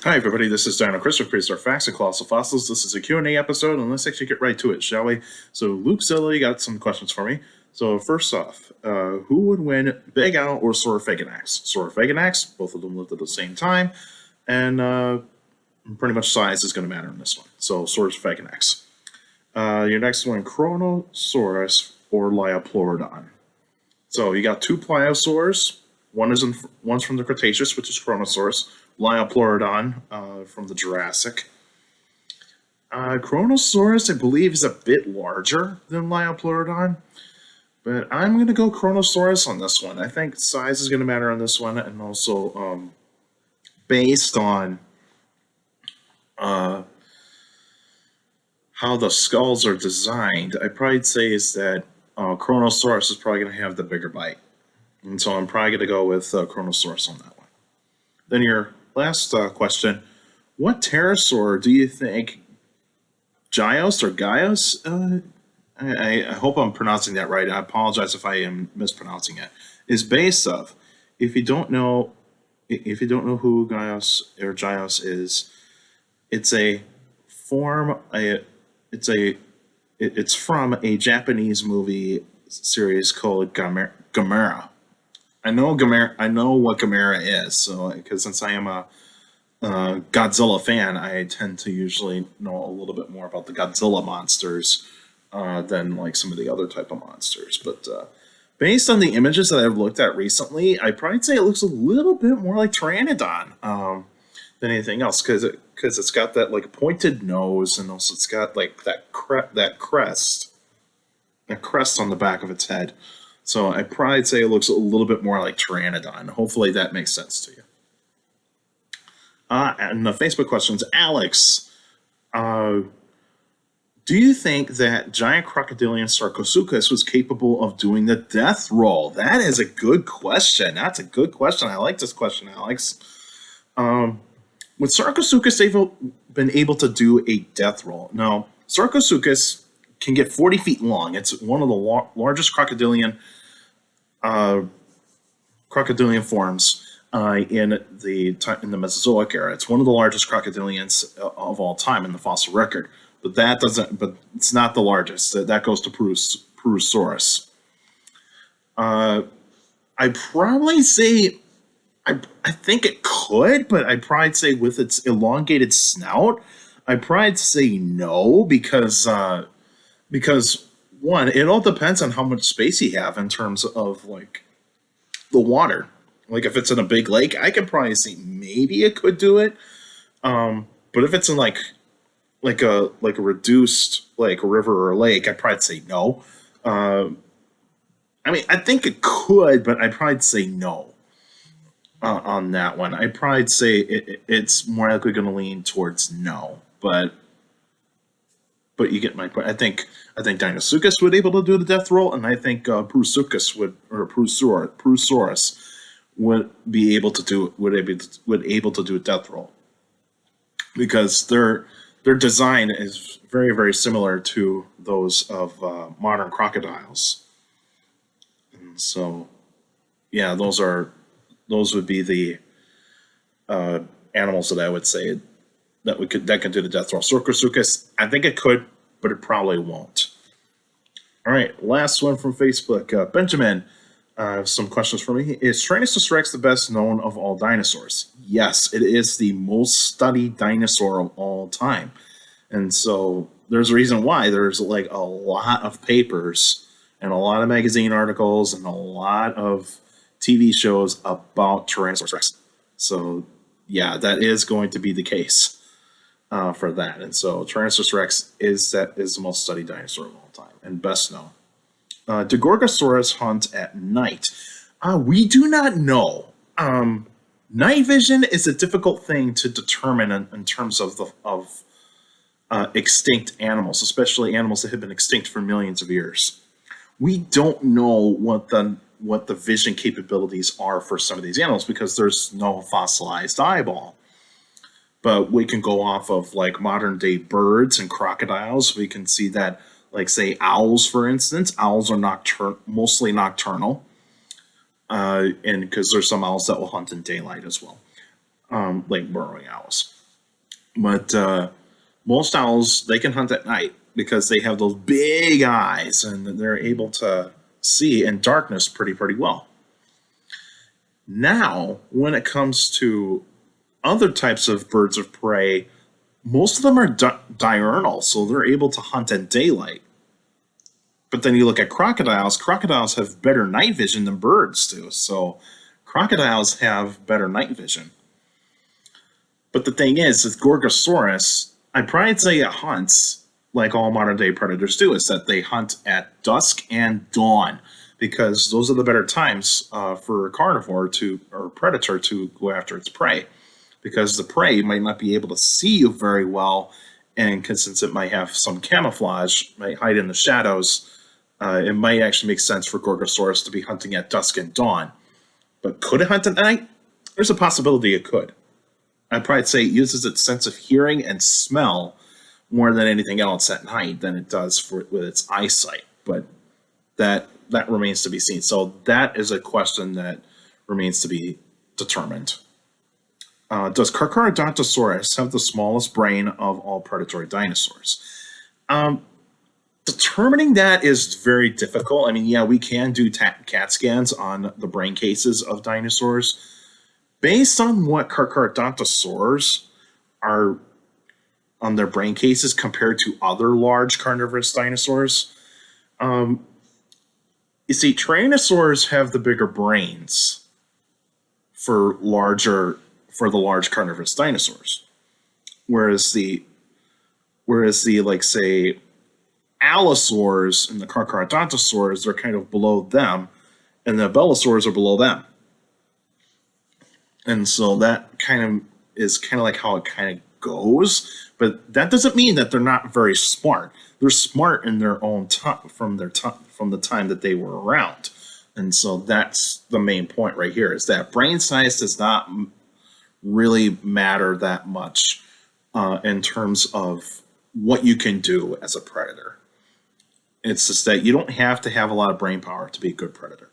Hi everybody, this is Dino Chris with Prehistoric Facts and Colossal Fossils. This is a Q&A episode, and let's actually get right to it, shall we? So Luke Zilli got some questions for me. So first off, who would win, Big Al or Saurophaganax? Saurophaganax, both of them lived at the same time, and pretty much size is going to matter in this one. So Saurophaganax. Your next one, Chronosaurus or Liopleurodon. So you got two pliosaurs. One's from the Cretaceous, which is Chronosaurus. Liopleurodon from the Jurassic. Chronosaurus, I believe, is a bit larger than Liopleurodon, but I'm going to go Chronosaurus on this one. I think size is going to matter on this one, and also based on how the skulls are designed, I'd probably say is that Chronosaurus is probably going to have the bigger bite. And so I'm probably going to go with Chronosaurus on that one. Then your last question, what pterosaur do you think, Gyaos or Gyaos? I hope I'm pronouncing that right. I apologize if I am mispronouncing it. Is based of. If you don't know who Gyaos is, it's a form. It's from a Japanese movie series called Gamera. I know what Gamera is, so because since I am a Godzilla fan, I tend to usually know a little bit more about the Godzilla monsters than like some of the other type of monsters. But based on the images that I've looked at recently, I'd probably say it looks a little bit more like Pteranodon than anything else, because it's got that like pointed nose, and also it's got like that crest on the back of its head. So I'd probably say it looks a little bit more like Pteranodon. Hopefully that makes sense to you. And the Facebook questions, Alex, do you think that giant crocodilian Sarcosuchus was capable of doing the death roll? That is a good question. That's a good question. I like this question, Alex. Would Sarcosuchus been able to do a death roll? No, Sarcosuchus can get 40 feet long. It's one of the largest crocodilian forms in the Mesozoic era. It's one of the largest crocodilians of all time in the fossil record. But it's not the largest. That goes to Pterosaurs. I'd probably say I think it could, but I'd probably say with its elongated snout, I'd probably say no, because one, it all depends on how much space you have in terms of like the water. Like if it's in a big lake, I could probably see maybe it could do it. But if it's in like a reduced like river or lake, I'd probably say no. I mean, I think it could, but I'd probably say no on that one. I'd probably say it's more likely going to lean towards no, but you get my point. I think Dinosuchus would be able to do the death roll, and I think Pterosaurus would be able to do a death roll, because their design is very, very similar to those of modern crocodiles. And so, yeah, those would be the animals that I would say that can do the death roll. Sarcosuchus, I think it could, but it probably won't. All right, last one from Facebook. Benjamin, some questions for me. Is Tyrannosaurus Rex the best known of all dinosaurs? Yes, it is the most studied dinosaur of all time. And so there's a reason why. There's like a lot of papers and a lot of magazine articles and a lot of TV shows about Tyrannosaurus Rex. So yeah, that is going to be the case for that. And so Tyrannosaurus Rex is the most studied dinosaur of all time and best known. Do Gorgosaurus hunt at night? We do not know. Night vision is a difficult thing to determine in terms of extinct animals, especially animals that have been extinct for millions of years. We don't know what the vision capabilities are for some of these animals because there's no fossilized eyeball. But we can go off of like modern day birds and crocodiles. We can see that, like say owls, for instance. Owls are mostly nocturnal, and because there's some owls that will hunt in daylight as well, like burrowing owls. But most owls, they can hunt at night because they have those big eyes and they're able to see in darkness pretty well. Now, when it comes to other types of birds of prey, most of them are diurnal, so they're able to hunt in daylight. But then you look at crocodiles have better night vision than birds do. So crocodiles have better night vision. But the thing is, with Gorgosaurus, I'd probably say it hunts like all modern day predators do, is that they hunt at dusk and dawn, because those are the better times for a carnivore or predator to go after its prey, because the prey might not be able to see you very well, and since it might have some camouflage, might hide in the shadows, it might actually make sense for Gorgosaurus to be hunting at dusk and dawn. But could it hunt at night? There's a possibility it could. I'd probably say it uses its sense of hearing and smell more than anything else at night than it does with its eyesight. But that remains to be seen. So that is a question that remains to be determined. Does Carcharodontosaurus have the smallest brain of all predatory dinosaurs? Determining that is very difficult. I mean, yeah, we can do CAT scans on the brain cases of dinosaurs. Based on what Carcharodontosaurs are on their brain cases compared to other large carnivorous dinosaurs, you see, Tyrannosaurs have the bigger brains for the large carnivorous dinosaurs, whereas the like say Allosaurs and the Carcharodontosaurs, they're kind of below them, and the Belosaurs are below them. And so that kind of is kind of like how it kind of goes, but that doesn't mean that they're not very smart. They're smart in their own time from the time that they were around. And so that's the main point right here, is that brain size does not really matter that much in terms of what you can do as a predator. It's just that you don't have to have a lot of brain power to be a good predator.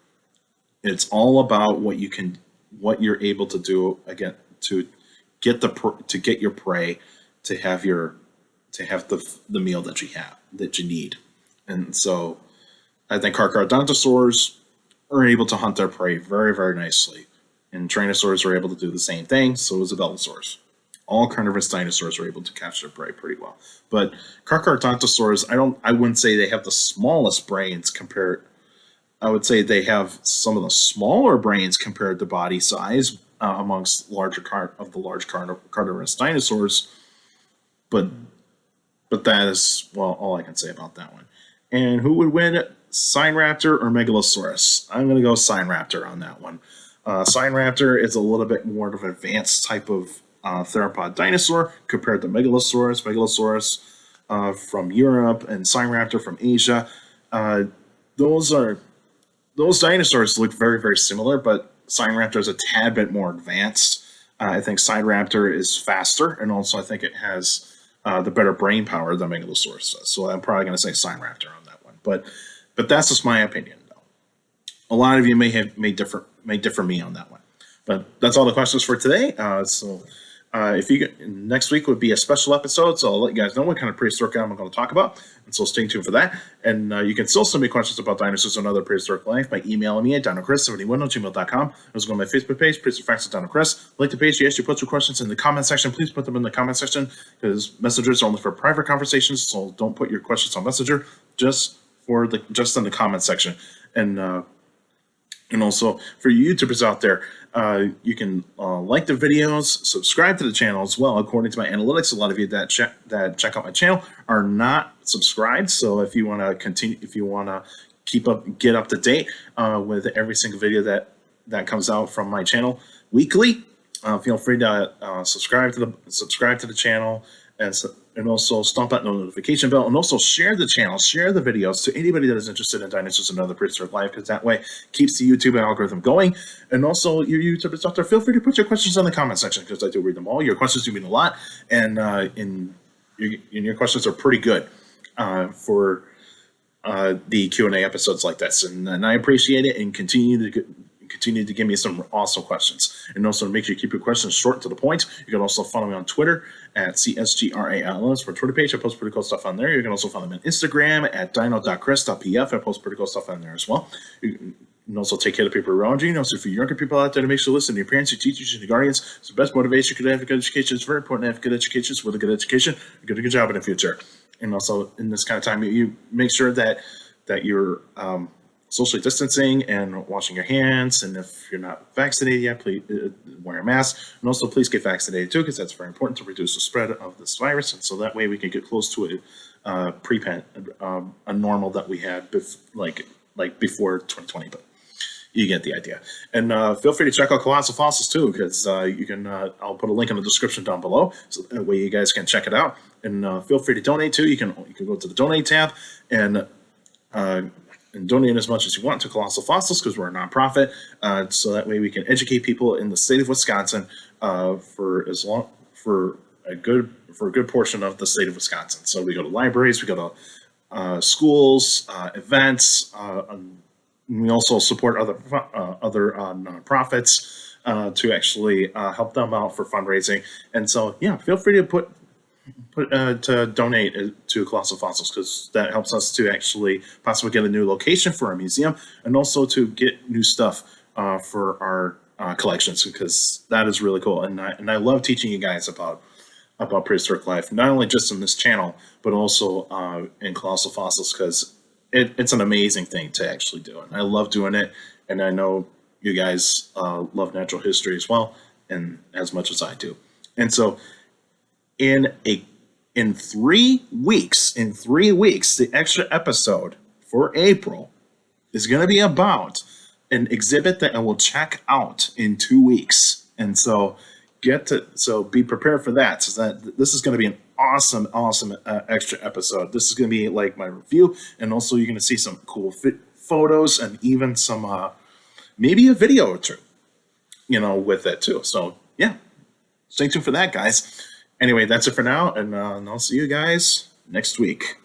It's all about what you're able to do again to get your prey to have the meal that you need. And so I think Carcharodontosaurs are able to hunt their prey very, very nicely. And Tyrannosaurs are able to do the same thing, so is the Belosaurs. All carnivorous dinosaurs are able to catch their prey pretty well. But Carcharodontosaurs, I wouldn't say they have the smallest brains compared. I would say they have some of the smaller brains compared to body size amongst the large carnivorous dinosaurs. But that is, well, all I can say about that one. And who would win, Sinraptor or Megalosaurus? I'm going to go Sinraptor on that one. Sinraptor is a little bit more of an advanced type of theropod dinosaur compared to Megalosaurus. Megalosaurus from Europe and Sinraptor from Asia. Those dinosaurs look very, very similar, but Sinraptor is a tad bit more advanced. I think Sinraptor is faster, and also I think it has the better brain power than Megalosaurus does. So I'm probably going to say Sinraptor on that one. But that's just my opinion, though. A lot of you may differ me on that one. But that's all the questions for today. Next week would be a special episode, so I'll let you guys know what kind of prehistoric animal I'm going to talk about. And so stay tuned for that. And you can still send me questions about dinosaurs and other prehistoric life by emailing me at dinochrist71@gmail.com. Also go on my Facebook page, Prehistoric Facts with Dino Chris. Like the page, yes, you put your questions in the comment section. Please put them in the comment section, because messengers are only for private conversations, so don't put your questions on Messenger, just in the comment section. And also for you YouTubers out there, you can like the videos, subscribe to the channel as well. According to my analytics, a lot of you that check out my channel are not subscribed. So if you want to get up to date with every single video that comes out from my channel weekly, feel free to subscribe to the channel, and also stomp that notification bell, and also share the channel, share the videos to anybody that is interested in dinosaurs and other prehistoric life, because that way keeps the YouTube algorithm going. And also, you YouTubers out there, feel free to put your questions in the comment section, because I do read them all. Your questions do mean a lot, and your questions are pretty good for the Q&A episodes like this, and I appreciate it, and continue continue to give me some awesome questions. And also make sure you keep your questions short to the point. You can also follow me on Twitter at CSGRALS for Twitter page. I post pretty cool stuff on there. You can also follow me on Instagram at dino.chris.pf. I post pretty cool stuff on there as well. You can also take care of the people around you. Also, for younger people out there, to make sure to listen to your parents, your teachers, and your guardians. It's the best motivation you could have for good education. It's very important to have good education. So with a good education, you get a good job in the future. And also, in this kind of time, you make sure that you're socially distancing and washing your hands. And if you're not vaccinated yet, please wear a mask. And also, please get vaccinated too, because that's very important to reduce the spread of this virus. And so that way we can get close to a normal that we had like before 2020. But you get the idea. And feel free to check out Colossal Fossils too, because you can. I'll put a link in the description down below, so that way you guys can check it out. And feel free to donate too. You can go to the donate tab and donate as much as you want to Colossal Fossils, because we're a nonprofit. So that way we can educate people in the state of Wisconsin for a good portion of the state of Wisconsin. So we go to libraries, we go to schools, events. We also support other nonprofits to actually help them out for fundraising. And so, yeah, feel free to to donate to Colossal Fossils, because that helps us to actually possibly get a new location for our museum, and also to get new stuff for our collections, because that is really cool. And I love teaching you guys about prehistoric life, not only just in this channel, but also in Colossal Fossils, because it's an amazing thing to actually do. And I love doing it. And I know you guys love natural history as well, and as much as I do. And so in 3 weeks, the extra episode for April is going to be about an exhibit that I will check out in 2 weeks. And so be prepared for that. So that this is going to be an awesome extra episode. This is going to be like my review, and also you're going to see some cool photos and even some maybe a video or two, with it too. So yeah, stay tuned for that, guys. Anyway, that's it for now, and I'll see you guys next week.